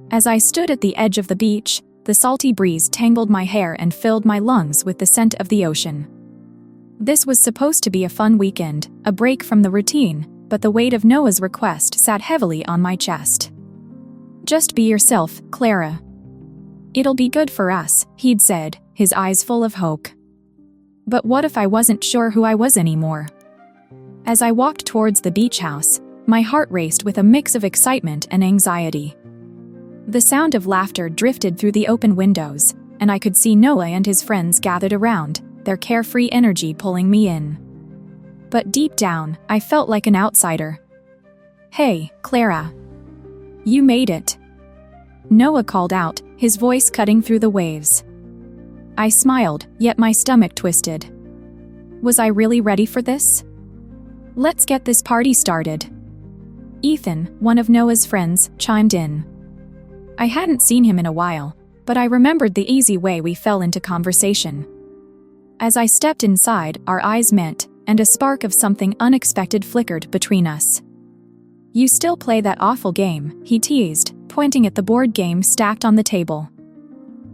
As I stood at the edge of the beach, the salty breeze tangled my hair and filled my lungs with the scent of the ocean. This was supposed to be a fun weekend, a break from the routine, but the weight of Noah's request sat heavily on my chest. "Just be yourself, Clara. It'll be good for us," he'd said, his eyes full of hope. But what if I wasn't sure who I was anymore? As I walked towards the beach house, my heart raced with a mix of excitement and anxiety. The sound of laughter drifted through the open windows, and I could see Noah and his friends gathered around, their carefree energy pulling me in. But deep down, I felt like an outsider. "Hey, Clara. You made it," Noah called out, his voice cutting through the waves. I smiled, yet my stomach twisted. Was I really ready for this? "Let's get this party started." Ethan, one of Noah's friends, chimed in. I hadn't seen him in a while, but I remembered the easy way we fell into conversation. As I stepped inside, our eyes met, and a spark of something unexpected flickered between us. "You still play that awful game," he teased, pointing at the board game stacked on the table.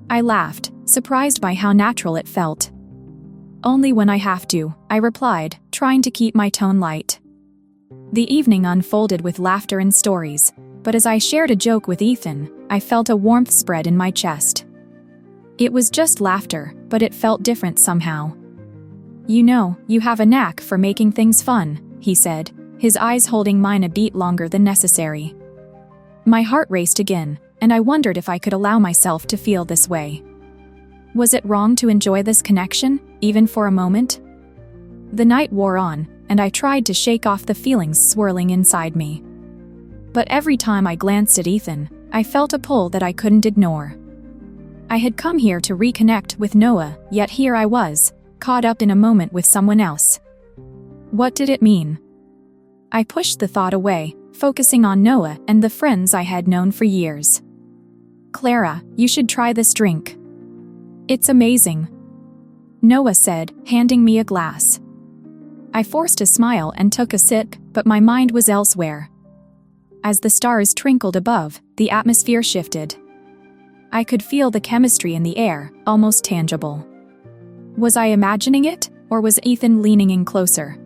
I laughed, surprised by how natural it felt. "Only when I have to," I replied, trying to keep my tone light. The evening unfolded with laughter and stories, but as I shared a joke with Ethan, I felt a warmth spread in my chest. It was just laughter, but it felt different somehow. "You know, you have a knack for making things fun," he said, his eyes holding mine a beat longer than necessary. My heart raced again, and I wondered if I could allow myself to feel this way. Was it wrong to enjoy this connection, even for a moment? The night wore on, and I tried to shake off the feelings swirling inside me. But every time I glanced at Ethan, I felt a pull that I couldn't ignore. I had come here to reconnect with Noah, yet here I was, caught up in a moment with someone else. What did it mean? I pushed the thought away, focusing on Noah and the friends I had known for years. "Clara, you should try this drink. It's amazing," Noah said, handing me a glass. I forced a smile and took a sip, but my mind was elsewhere. As the stars twinkled above, the atmosphere shifted. I could feel the chemistry in the air, almost tangible. Was I imagining it, or was Ethan leaning in closer?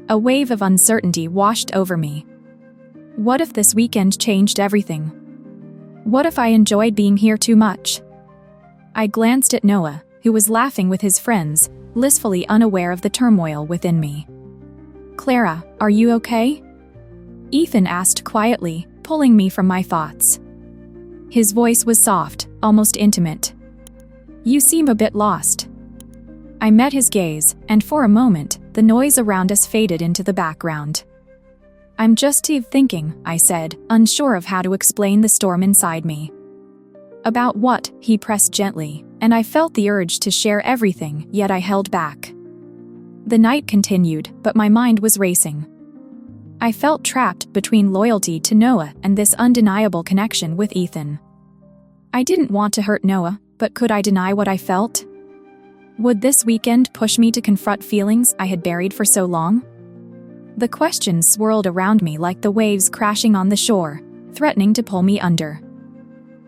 A wave of uncertainty washed over me. What if this weekend changed everything? What if I enjoyed being here too much? I glanced at Noah, who was laughing with his friends, blissfully unaware of the turmoil within me. "Clara, are you okay?" Ethan asked quietly, pulling me from my thoughts. His voice was soft, almost intimate. "You seem a bit lost." I met his gaze, and for a moment, the noise around us faded into the background. "I'm just thinking," I said, unsure of how to explain the storm inside me. "About what?" he pressed gently, and I felt the urge to share everything, yet I held back. The night continued, but my mind was racing. I felt trapped between loyalty to Noah and this undeniable connection with Ethan. I didn't want to hurt Noah, but could I deny what I felt? Would this weekend push me to confront feelings I had buried for so long? The questions swirled around me like the waves crashing on the shore, threatening to pull me under.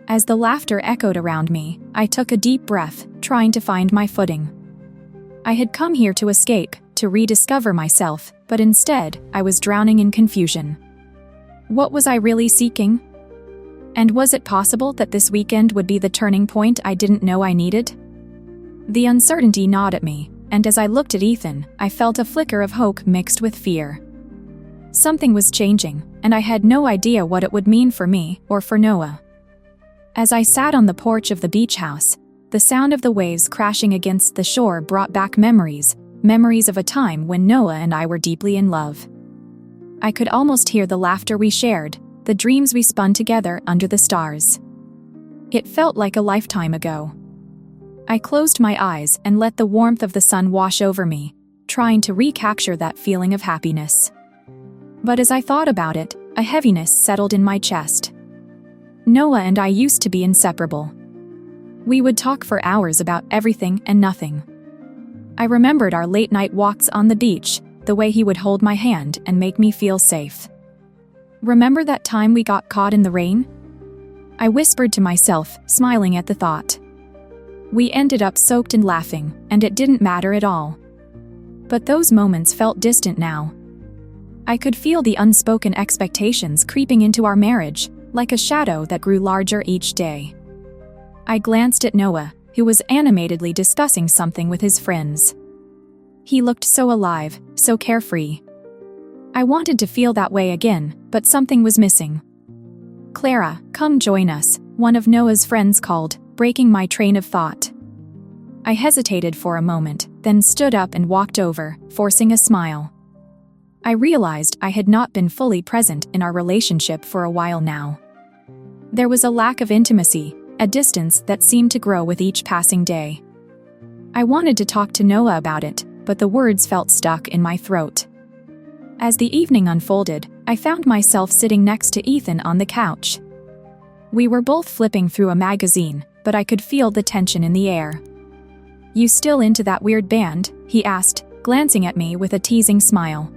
As the laughter echoed around me, I took a deep breath, trying to find my footing. I had come here to escape, to rediscover myself, but instead, I was drowning in confusion. What was I really seeking? And was it possible that this weekend would be the turning point I didn't know I needed? The uncertainty gnawed at me, and as I looked at Ethan, I felt a flicker of hope mixed with fear. Something was changing, and I had no idea what it would mean for me or for Noah. As I sat on the porch of the beach house, the sound of the waves crashing against the shore brought back memories of a time when Noah and I were deeply in love. I could almost hear the laughter we shared, the dreams we spun together under the stars. It felt like a lifetime ago. I closed my eyes and let the warmth of the sun wash over me, trying to recapture that feeling of happiness. But as I thought about it, a heaviness settled in my chest. Noah and I used to be inseparable. We would talk for hours about everything and nothing. I remembered our late-night walks on the beach, the way he would hold my hand and make me feel safe. Remember that time we got caught in the rain? I whispered to myself, smiling at the thought. We ended up soaked in laughing, and it didn't matter at all. But those moments felt distant now. I could feel the unspoken expectations creeping into our marriage, like a shadow that grew larger each day. I glanced at Noah, who was animatedly discussing something with his friends. He looked so alive, so carefree. I wanted to feel that way again, but something was missing. "Clara, come join us," one of Noah's friends called, breaking my train of thought. I hesitated for a moment, then stood up and walked over, forcing a smile. I realized I had not been fully present in our relationship for a while now. There was a lack of intimacy, a distance that seemed to grow with each passing day. I wanted to talk to Noah about it, but the words felt stuck in my throat. As the evening unfolded, I found myself sitting next to Ethan on the couch. We were both flipping through a magazine, but I could feel the tension in the air. "You still into that weird band?" he asked, glancing at me with a teasing smile.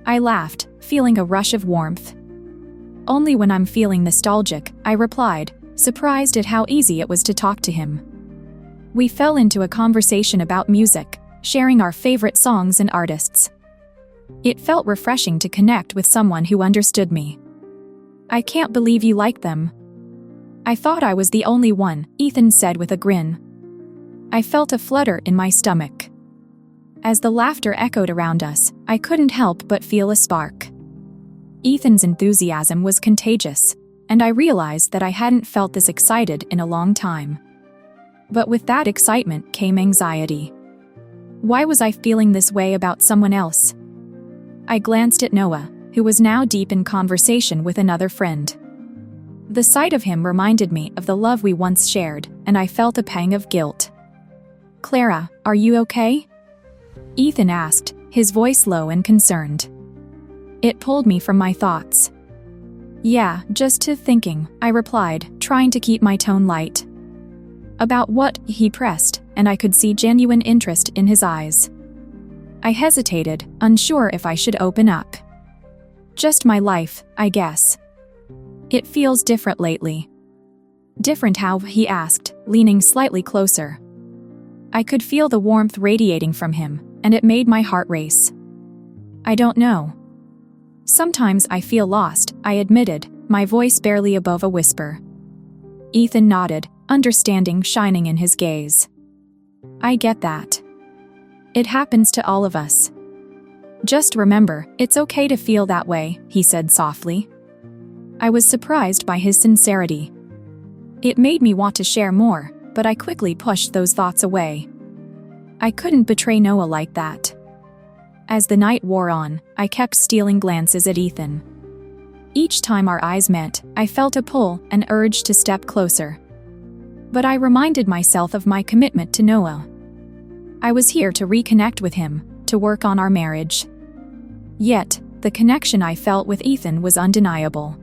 I laughed, feeling a rush of warmth. "Only when I'm feeling nostalgic," I replied, surprised at how easy it was to talk to him. We fell into a conversation about music, sharing our favorite songs and artists. It felt refreshing to connect with someone who understood me. "I can't believe you like them." "I thought I was the only one," Ethan said with a grin. I felt a flutter in my stomach. As the laughter echoed around us, I couldn't help but feel a spark. Ethan's enthusiasm was contagious, and I realized that I hadn't felt this excited in a long time. But with that excitement came anxiety. Why was I feeling this way about someone else? I glanced at Noah, who was now deep in conversation with another friend. The sight of him reminded me of the love we once shared, and I felt a pang of guilt. "Clara, are you okay?" Ethan asked, his voice low and concerned. It pulled me from my thoughts. "Yeah, just thinking," I replied, trying to keep my tone light. "About what?" he pressed, and I could see genuine interest in his eyes. I hesitated, unsure if I should open up. "Just my life, I guess. It feels different lately." "Different how?" he asked, leaning slightly closer. I could feel the warmth radiating from him, and it made my heart race. "I don't know. Sometimes I feel lost," I admitted, my voice barely above a whisper. Ethan nodded, understanding shining in his gaze. "I get that. It happens to all of us. Just remember, it's okay to feel that way," he said softly. I was surprised by his sincerity. It made me want to share more, but I quickly pushed those thoughts away. I couldn't betray Noah like that. As the night wore on, I kept stealing glances at Ethan. Each time our eyes met, I felt a pull, an urge to step closer. But I reminded myself of my commitment to Noah. I was here to reconnect with him, to work on our marriage. Yet, the connection I felt with Ethan was undeniable.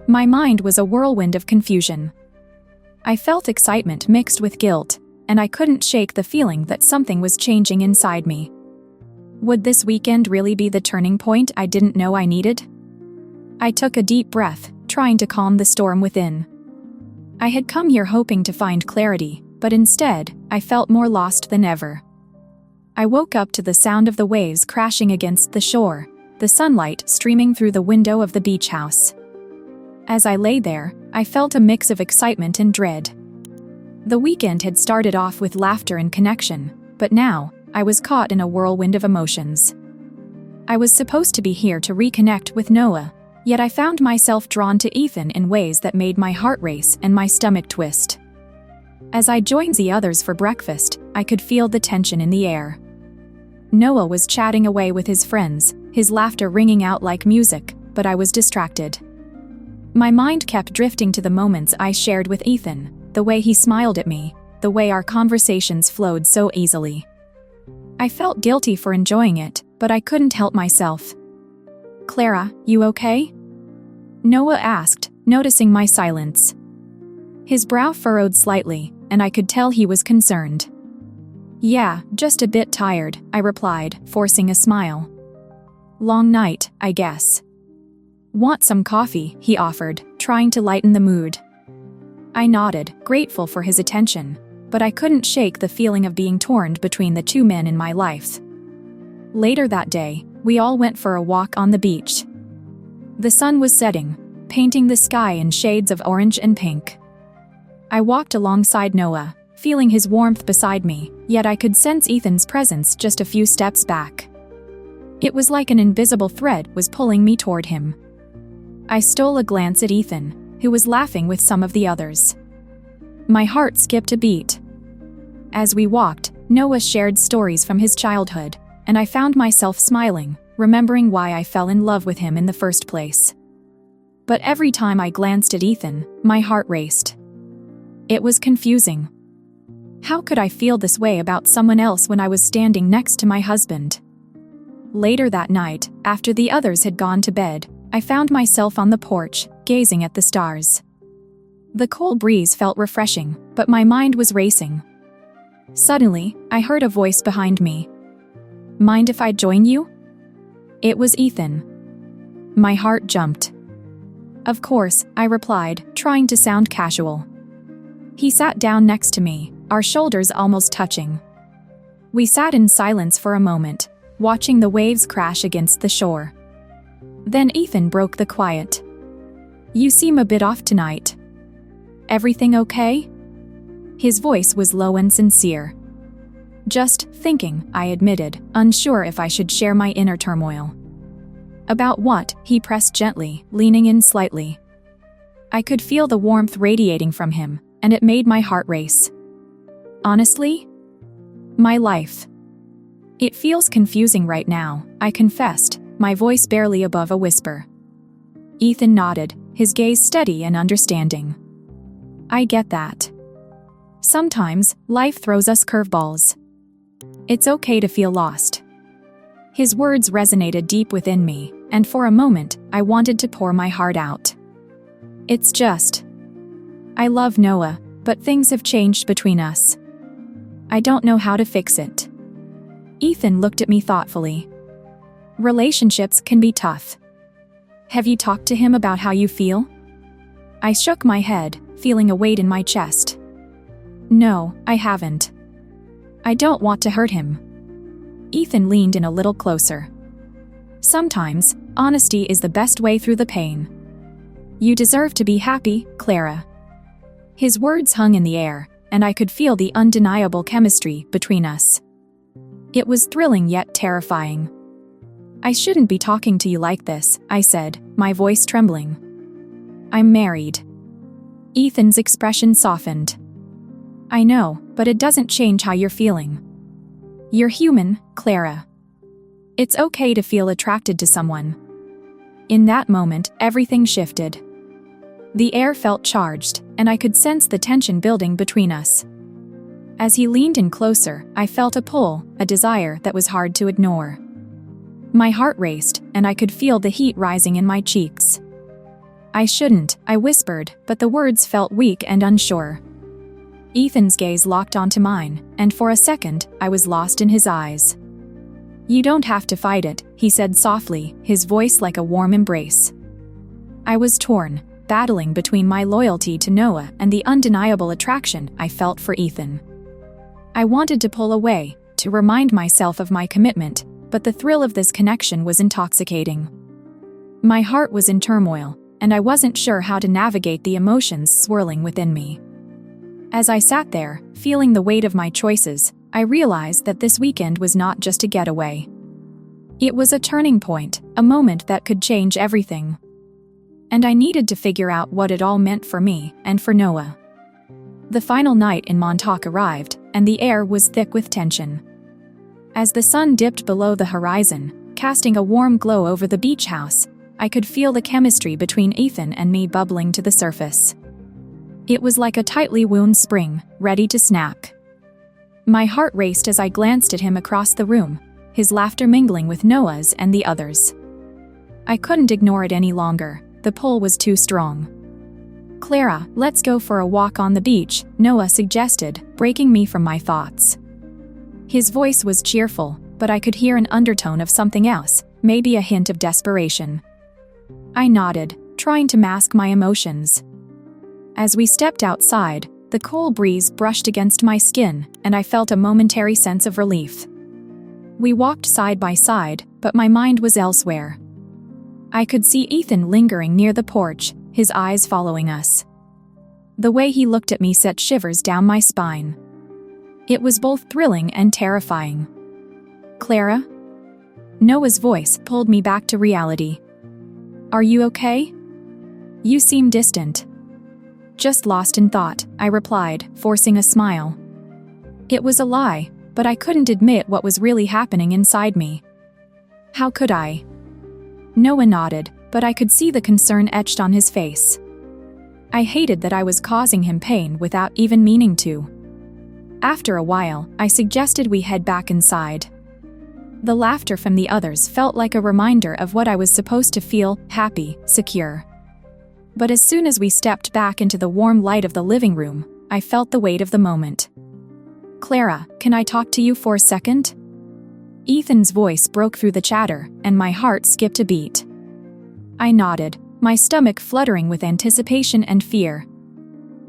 My mind was a whirlwind of confusion. I felt excitement mixed with guilt, and I couldn't shake the feeling that something was changing inside me. Would this weekend really be the turning point I didn't know I needed? I took a deep breath, trying to calm the storm within. I had come here hoping to find clarity, but instead, I felt more lost than ever. I woke up to the sound of the waves crashing against the shore, the sunlight streaming through the window of the beach house. As I lay there, I felt a mix of excitement and dread. The weekend had started off with laughter and connection, but now, I was caught in a whirlwind of emotions. I was supposed to be here to reconnect with Noah, yet I found myself drawn to Ethan in ways that made my heart race and my stomach twist. As I joined the others for breakfast, I could feel the tension in the air. Noah was chatting away with his friends, his laughter ringing out like music, but I was distracted. My mind kept drifting to the moments I shared with Ethan, the way he smiled at me, the way our conversations flowed so easily. I felt guilty for enjoying it, but I couldn't help myself. "Clara, you okay?" Noah asked, noticing my silence. His brow furrowed slightly, and I could tell he was concerned. "Yeah, just a bit tired," I replied, forcing a smile. "Long night, I guess." "Want some coffee?" he offered, trying to lighten the mood. I nodded, grateful for his attention, but I couldn't shake the feeling of being torn between the two men in my life. Later that day, we all went for a walk on the beach. The sun was setting, painting the sky in shades of orange and pink. I walked alongside Noah, feeling his warmth beside me, yet I could sense Ethan's presence just a few steps back. It was like an invisible thread was pulling me toward him. I stole a glance at Ethan, who was laughing with some of the others. My heart skipped a beat. As we walked, Noah shared stories from his childhood, and I found myself smiling, remembering why I fell in love with him in the first place. But every time I glanced at Ethan, my heart raced. It was confusing. How could I feel this way about someone else when I was standing next to my husband? Later that night, after the others had gone to bed, I found myself on the porch, gazing at the stars. The cool breeze felt refreshing, but my mind was racing. Suddenly, I heard a voice behind me. "Mind if I join you?" It was Ethan. My heart jumped. "Of course," I replied, trying to sound casual. He sat down next to me, our shoulders almost touching. We sat in silence for a moment, watching the waves crash against the shore. Then Ethan broke the quiet. "You seem a bit off tonight. Everything okay?" His voice was low and sincere. "Just thinking," I admitted, unsure if I should share my inner turmoil. "About what?" he pressed gently, leaning in slightly. I could feel the warmth radiating from him, and it made my heart race. "Honestly? My life. It feels confusing right now," I confessed, my voice barely above a whisper. Ethan nodded, his gaze steady and understanding. "I get that. Sometimes, life throws us curveballs. It's okay to feel lost." His words resonated deep within me, and for a moment, I wanted to pour my heart out. "It's just, I love Noah, but things have changed between us. I don't know how to fix it." Ethan looked at me thoughtfully. "Relationships can be tough. Have you talked to him about how you feel?" I shook my head, feeling a weight in my chest. "No, I haven't. I don't want to hurt him." Ethan leaned in a little closer. "Sometimes, honesty is the best way through the pain. You deserve to be happy, Clara." His words hung in the air, and I could feel the undeniable chemistry between us. It was thrilling yet terrifying. "I shouldn't be talking to you like this," I said, my voice trembling. "I'm married." Ethan's expression softened. "I know, but it doesn't change how you're feeling. You're human, Clara. It's okay to feel attracted to someone." In that moment, everything shifted. The air felt charged, and I could sense the tension building between us. As he leaned in closer, I felt a pull, a desire that was hard to ignore. My heart raced, and I could feel the heat rising in my cheeks. "I shouldn't," I whispered, but the words felt weak and unsure. Ethan's gaze locked onto mine, and for a second, I was lost in his eyes. "You don't have to fight it," he said softly, his voice like a warm embrace. I was torn, battling between my loyalty to Noah and the undeniable attraction I felt for Ethan. I wanted to pull away, to remind myself of my commitment, but the thrill of this connection was intoxicating. My heart was in turmoil, and I wasn't sure how to navigate the emotions swirling within me. As I sat there, feeling the weight of my choices, I realized that this weekend was not just a getaway. It was a turning point, a moment that could change everything. And I needed to figure out what it all meant for me and for Noah. The final night in Montauk arrived, and the air was thick with tension. As the sun dipped below the horizon, casting a warm glow over the beach house, I could feel the chemistry between Ethan and me bubbling to the surface. It was like a tightly wound spring, ready to snap. My heart raced as I glanced at him across the room, his laughter mingling with Noah's and the others. I couldn't ignore it any longer, the pull was too strong. "Clara, let's go for a walk on the beach," Noah suggested, breaking me from my thoughts. His voice was cheerful, but I could hear an undertone of something else, maybe a hint of desperation. I nodded, trying to mask my emotions. As we stepped outside, the cool breeze brushed against my skin, and I felt a momentary sense of relief. We walked side by side, but my mind was elsewhere. I could see Ethan lingering near the porch, his eyes following us. The way he looked at me set shivers down my spine. It was both thrilling and terrifying. "Clara?" Noah's voice pulled me back to reality. "Are you okay? You seem distant." "Just lost in thought," I replied, forcing a smile. It was a lie, but I couldn't admit what was really happening inside me. How could I? Noah nodded, but I could see the concern etched on his face. I hated that I was causing him pain without even meaning to. After a while, I suggested we head back inside. The laughter from the others felt like a reminder of what I was supposed to feel: happy, secure. But as soon as we stepped back into the warm light of the living room, I felt the weight of the moment. "Clara, can I talk to you for a second?" Ethan's voice broke through the chatter, and my heart skipped a beat. I nodded, my stomach fluttering with anticipation and fear.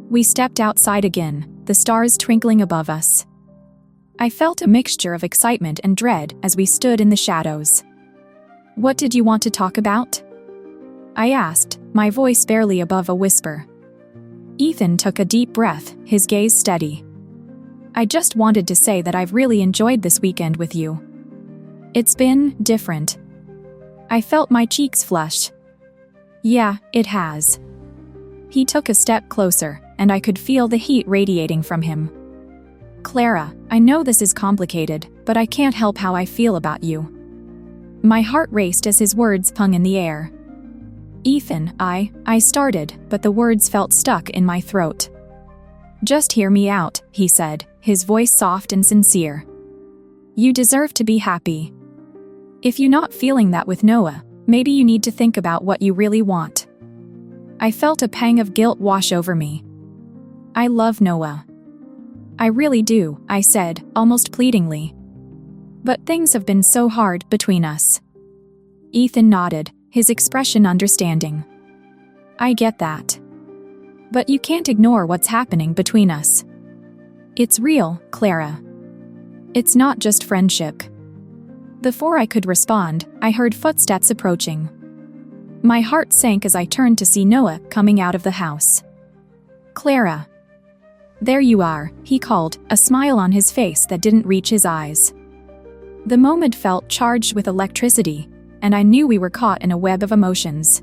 We stepped outside again, the stars twinkling above us. I felt a mixture of excitement and dread as we stood in the shadows. "What did you want to talk about?" I asked, my voice barely above a whisper. Ethan took a deep breath, his gaze steady. "I just wanted to say that I've really enjoyed this weekend with you. It's been different." I felt my cheeks flush. "Yeah, it has." He took a step closer, and I could feel the heat radiating from him. "Clara, I know this is complicated, but I can't help how I feel about you." My heart raced as his words hung in the air. "Ethan, I started, but the words felt stuck in my throat." "Just hear me out," he said, his voice soft and sincere. "You deserve to be happy. If you're not feeling that with Noah, maybe you need to think about what you really want." I felt a pang of guilt wash over me. "I love Noah. I really do," I said, almost pleadingly. "But things have been so hard between us." Ethan nodded, his expression understanding. "I get that. But you can't ignore what's happening between us. It's real, Clara. It's not just friendship." Before I could respond, I heard footsteps approaching. My heart sank as I turned to see Noah coming out of the house. "Clara." "There you are," he called, a smile on his face that didn't reach his eyes. The moment felt charged with electricity, and I knew we were caught in a web of emotions.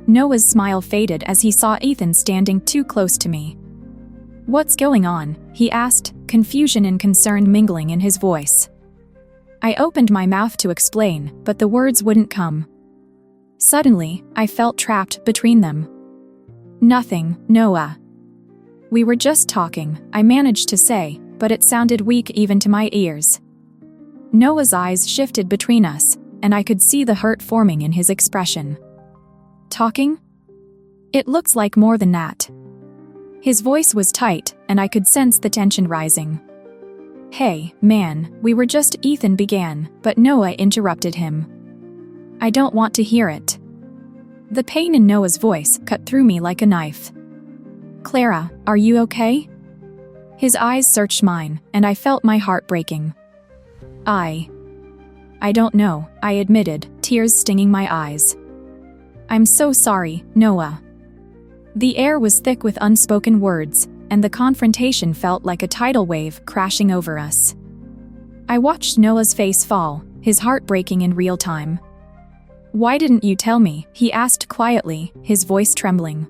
Noah's smile faded as he saw Ethan standing too close to me. "What's going on?" he asked, confusion and concern mingling in his voice. I opened my mouth to explain, but the words wouldn't come. Suddenly, I felt trapped between them. "Nothing, Noah." "We were just talking," I managed to say, but it sounded weak even to my ears. Noah's eyes shifted between us, and I could see the hurt forming in his expression. "Talking? It looks like more than that." His voice was tight, and I could sense the tension rising. "Hey, man, we were just," Ethan began, but Noah interrupted him. "I don't want to hear it." The pain in Noah's voice cut through me like a knife. "Clara, are you okay?" His eyes searched mine, and I felt my heart breaking. I don't know," I admitted, tears stinging my eyes. "I'm so sorry, Noah." The air was thick with unspoken words, and the confrontation felt like a tidal wave crashing over us. I watched Noah's face fall, his heart breaking in real time. "Why didn't you tell me?" he asked quietly, his voice trembling.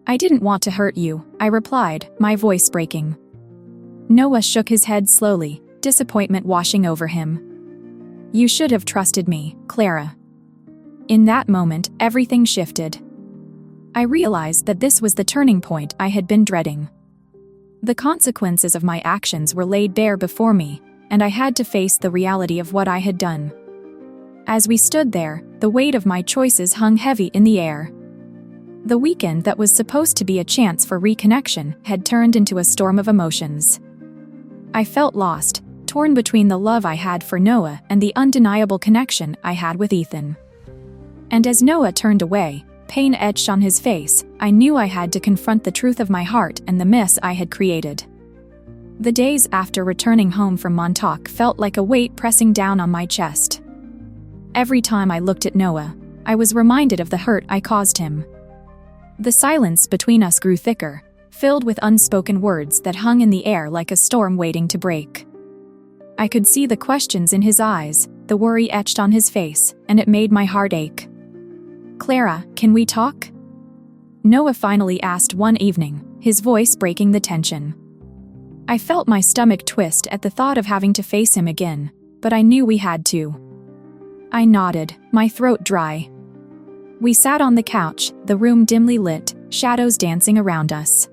"I didn't want to hurt you," I replied, my voice breaking. Noah shook his head slowly, disappointment washing over him. "You should have trusted me, Clara." In that moment, everything shifted. I realized that this was the turning point I had been dreading. The consequences of my actions were laid bare before me, and I had to face the reality of what I had done. As we stood there, the weight of my choices hung heavy in the air. The weekend that was supposed to be a chance for reconnection had turned into a storm of emotions. I felt lost, torn between the love I had for Noah and the undeniable connection I had with Ethan. And as Noah turned away, pain etched on his face, I knew I had to confront the truth of my heart and the mess I had created. The days after returning home from Montauk felt like a weight pressing down on my chest. Every time I looked at Noah, I was reminded of the hurt I caused him. The silence between us grew thicker, filled with unspoken words that hung in the air like a storm waiting to break. I could see the questions in his eyes, the worry etched on his face, and it made my heart ache. "Clara, can we talk?" Noah finally asked one evening, his voice breaking the tension. I felt my stomach twist at the thought of having to face him again, but I knew we had to. I nodded, my throat dry. We sat on the couch, the room dimly lit, shadows dancing around us.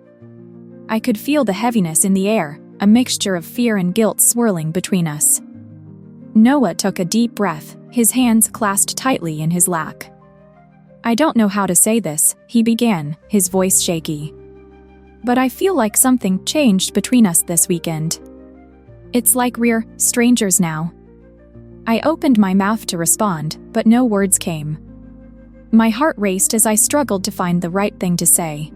I could feel the heaviness in the air, a mixture of fear and guilt swirling between us. Noah took a deep breath, his hands clasped tightly in his lap. "I don't know how to say this," he began, his voice shaky. "But I feel like something changed between us this weekend. It's like we're strangers now." I opened my mouth to respond, but no words came. My heart raced as I struggled to find the right thing to say.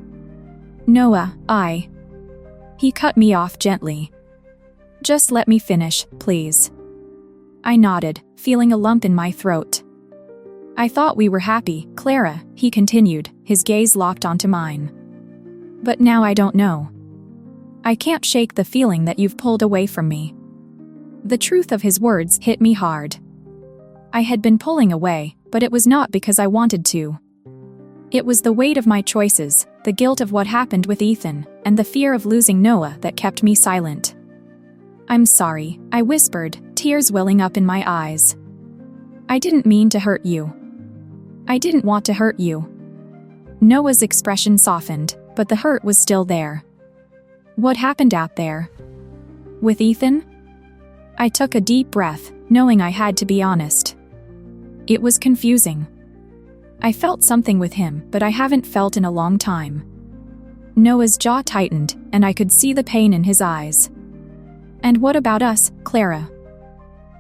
"Noah, He cut me off gently. "Just let me finish, please." I nodded, feeling a lump in my throat. "I thought we were happy, Clara," he continued, his gaze locked onto mine. "But now I don't know. I can't shake the feeling that you've pulled away from me." The truth of his words hit me hard. I had been pulling away, but it was not because I wanted to. It was the weight of my choices, the guilt of what happened with Ethan, and the fear of losing Noah that kept me silent. "I'm sorry," I whispered, tears welling up in my eyes. "I didn't mean to hurt you. I didn't want to hurt you." Noah's expression softened, but the hurt was still there. "What happened out there? With Ethan?" I took a deep breath, knowing I had to be honest. It was confusing. I felt something with him, but I haven't felt in a long time. Noah's jaw tightened, and I could see the pain in his eyes. "And what about us, Clara?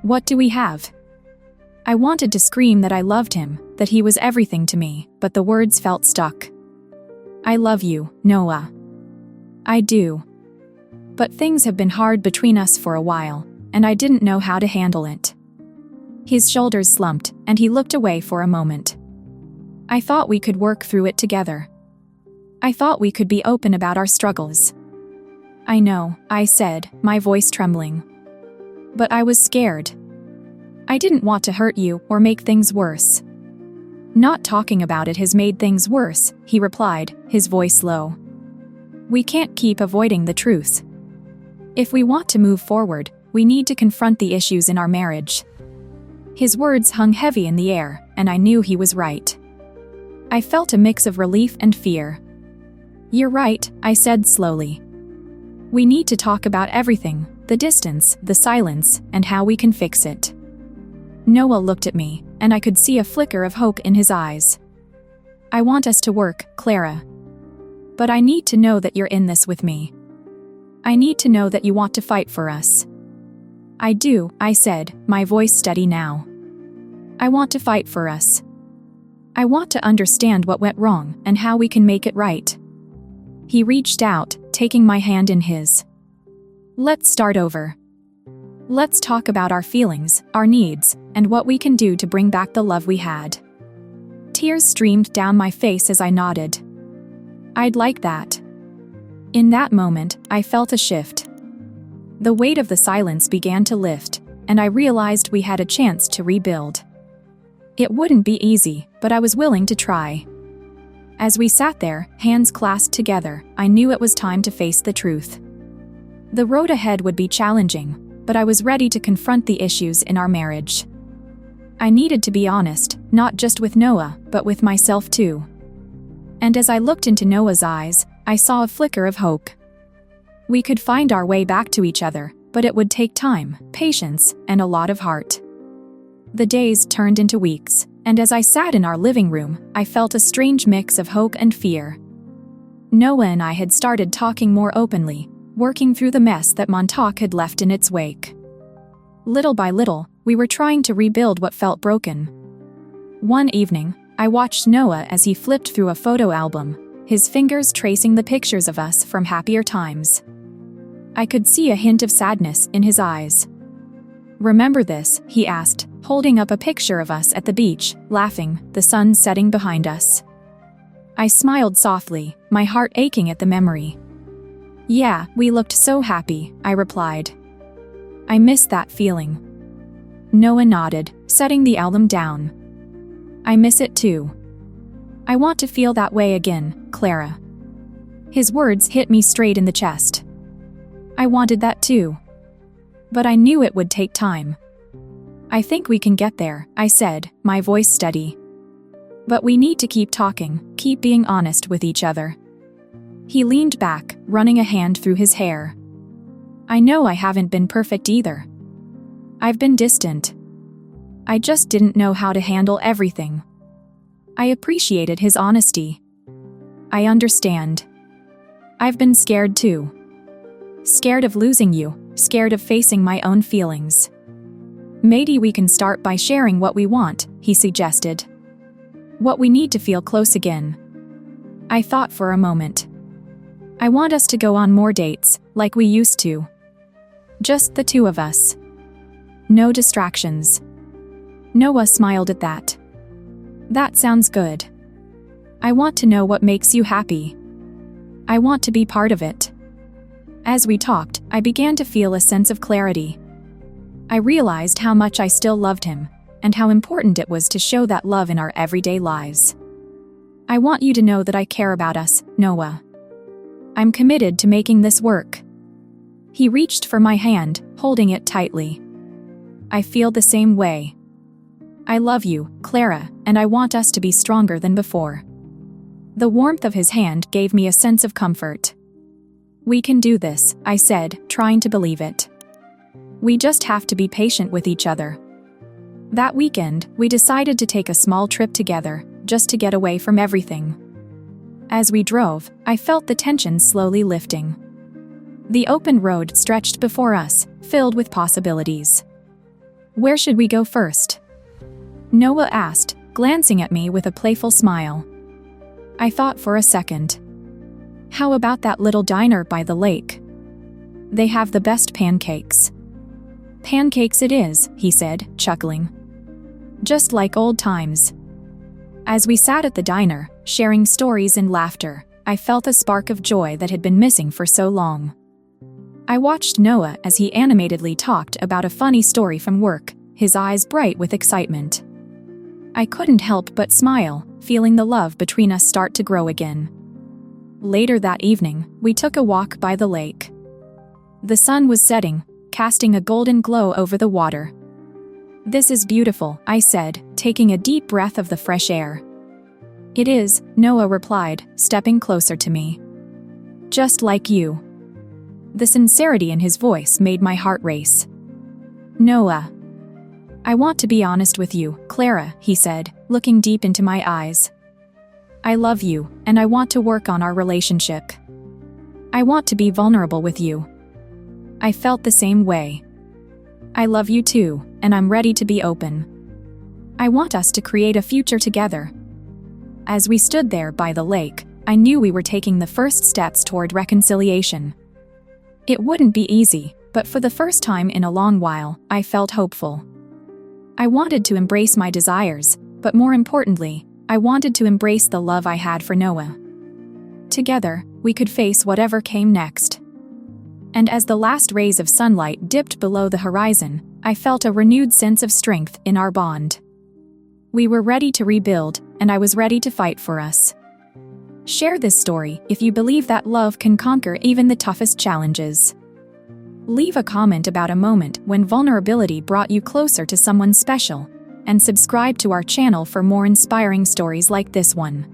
What do we have?" I wanted to scream that I loved him, that he was everything to me, but the words felt stuck. "I love you, Noah. I do. But things have been hard between us for a while, and I didn't know how to handle it." His shoulders slumped, and he looked away for a moment. "I thought we could work through it together. I thought we could be open about our struggles." "I know," I said, my voice trembling. "But I was scared. I didn't want to hurt you or make things worse." "Not talking about it has made things worse," he replied, his voice low. "We can't keep avoiding the truth. If we want to move forward, we need to confront the issues in our marriage." His words hung heavy in the air, and I knew he was right. I felt a mix of relief and fear. "You're right," I said slowly. "We need to talk about everything, the distance, the silence, and how we can fix it." Noah looked at me, and I could see a flicker of hope in his eyes. "I want us to work, Clara. But I need to know that you're in this with me. I need to know that you want to fight for us." "I do," I said, my voice steady now. "I want to fight for us. I want to understand what went wrong and how we can make it right." He reached out, taking my hand in his. "Let's start over. Let's talk about our feelings, our needs, and what we can do to bring back the love we had." Tears streamed down my face as I nodded. "I'd like that." In that moment, I felt a shift. The weight of the silence began to lift, and I realized we had a chance to rebuild. It wouldn't be easy, but I was willing to try. As we sat there, hands clasped together, I knew it was time to face the truth. The road ahead would be challenging, but I was ready to confront the issues in our marriage. I needed to be honest, not just with Noah, but with myself too. And as I looked into Noah's eyes, I saw a flicker of hope. We could find our way back to each other, but it would take time, patience, and a lot of heart. The days turned into weeks, and as I sat in our living room, I felt a strange mix of hope and fear. Noah and I had started talking more openly, working through the mess that Montauk had left in its wake. Little by little, we were trying to rebuild what felt broken. One evening, I watched Noah as he flipped through a photo album, his fingers tracing the pictures of us from happier times. I could see a hint of sadness in his eyes. "Remember this?" he asked, holding up a picture of us at the beach, laughing, the sun setting behind us. I smiled softly, my heart aching at the memory. "Yeah, we looked so happy," I replied. "I miss that feeling." Noah nodded, setting the album down. "I miss it too. I want to feel that way again, Clara." His words hit me straight in the chest. I wanted that too. But I knew it would take time. "I think we can get there," I said, my voice steady. "But we need to keep talking, keep being honest with each other." He leaned back, running a hand through his hair. "I know I haven't been perfect either. I've been distant. I just didn't know how to handle everything." I appreciated his honesty. "I understand. I've been scared too. Scared of losing you, scared of facing my own feelings." "Maybe we can start by sharing what we want," he suggested. "What we need to feel close again." I thought for a moment. "I want us to go on more dates, like we used to. Just the two of us. No distractions." Noah smiled at that. "That sounds good. I want to know what makes you happy. I want to be part of it." As we talked, I began to feel a sense of clarity. I realized how much I still loved him, and how important it was to show that love in our everyday lives. "I want you to know that I care about us, Noah. I'm committed to making this work." He reached for my hand, holding it tightly. "I feel the same way. I love you, Clara, and I want us to be stronger than before." The warmth of his hand gave me a sense of comfort. "We can do this," I said, trying to believe it. "We just have to be patient with each other." That weekend, we decided to take a small trip together, just to get away from everything. As we drove, I felt the tension slowly lifting. The open road stretched before us, filled with possibilities. "Where should we go first?" Noah asked, glancing at me with a playful smile. I thought for a second. "How about that little diner by the lake? They have the best pancakes." "Pancakes it is," he said, chuckling. "Just like old times." As we sat at the diner, sharing stories and laughter, I felt a spark of joy that had been missing for so long. I watched Noah as he animatedly talked about a funny story from work, his eyes bright with excitement. I couldn't help but smile, feeling the love between us start to grow again. Later that evening, we took a walk by the lake. The sun was setting, casting a golden glow over the water. "This is beautiful," I said, taking a deep breath of the fresh air. "It is," Noah replied, stepping closer to me. "Just like you." The sincerity in his voice made my heart race. "Noah, I want to be honest with you, Clara," he said, looking deep into my eyes. "I love you, and I want to work on our relationship. I want to be vulnerable with you." I felt the same way. "I love you too, and I'm ready to be open. I want us to create a future together." As we stood there by the lake, I knew we were taking the first steps toward reconciliation. It wouldn't be easy, but for the first time in a long while, I felt hopeful. I wanted to embrace my desires, but more importantly, I wanted to embrace the love I had for Noah. Together, we could face whatever came next. And as the last rays of sunlight dipped below the horizon, I felt a renewed sense of strength in our bond. We were ready to rebuild, and I was ready to fight for us. Share this story if you believe that love can conquer even the toughest challenges. Leave a comment about a moment when vulnerability brought you closer to someone special, and subscribe to our channel for more inspiring stories like this one.